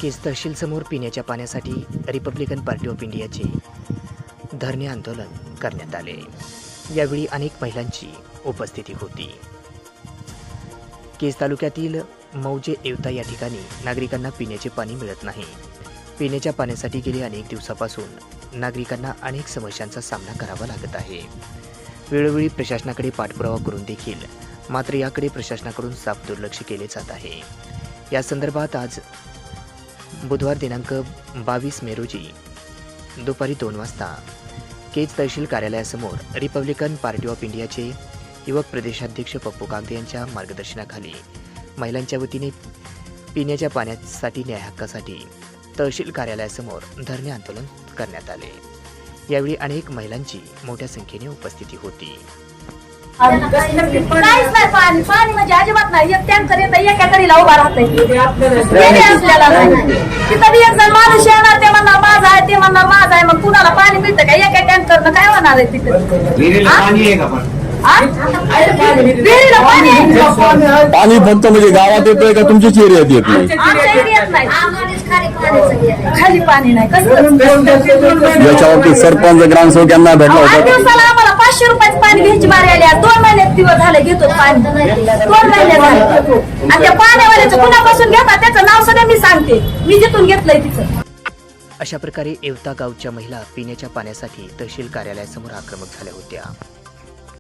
केज तहसील समोर पिण्याच्या पाण्यासाठी रिपब्लिकन पार्टी ऑफ इंडियाचे धरणे आंदोलन करण्यात आले। यावेळी अनेक महिलांची उपस्थिती होती। केज तालुक्यातील मौजे एवता या ठिकाणी नागरिकांना पिण्याचे पाणी मिळत नाही। पिण्याच्या पाण्यासाठी गेली अनेक दिवसापासून नागरिकांना अनेक समस्यांचा सामना करावा लागत आहे। वेळोवेळी प्रशासनाकडे पाठपुरावा करून देखील मात्र याकडे प्रशासनाकडून साफ दुर्लक्ष केले जात आहे। या संदर्भात आज बुधवार दिनांक 22 मे रोजी दुपारी 2 वाजता केज तहसील कार्यालयासमोर रिपब्लिकन पार्टी ऑफ इंडियाचे युवक प्रदेशाध्यक्ष पप्पू कागदे यांच्या मार्गदर्शनाखाली महिलांच्या वतीने पिण्याच्या पाण्यासाठी न्याय हक्कासाठी तहसील कार्यालयासमोर धरणे आंदोलन करण्यात आले। यावेळी अनेक महिलांची मोठ्या संख्येने उपस्थिती होती। काहीच नाही पाणी पाणी म्हणजे अजिबात नाही। एक टँकर येतं एका कडीला उभा राहतंय आपल्याला नाही। तिथं बी एक जण माणूस येणार ते म्हणणार माझा आहे ते म्हणणार माझा आहे, मग कुणाला पाणी मिळतं का? एका टँकरनं काय होणार आहे तिकडे? विहिरीला पाणी आहे? पाणी फक्त म्हणजे गावात येतोय का तुमच्याच एरियात येत नाही? आमच्या एरियात नाही, खाली पाणी नाही। कसं याच्यावरती सरपंच ग्रामसेवक यांना भेटला 8 होता? दिवसाला आम्हाला 500 रुपयाचं पाणी घ्यायची बारी आली। 2 महिन्यात दिवस झाले घेतो पाणी, 2 महिने झाले। आणि त्या पाण्यावाल्याचं कुणापासून घेतात त्याचं नाव सुद्धा मी सांगते, मी जिथून घेतलंय तिचं। अशा प्रकारे एवता गावच्या महिला पिण्याच्या पाण्यासाठी तहसील कार्यालयासमोर आक्रमक झाल्या होत्या।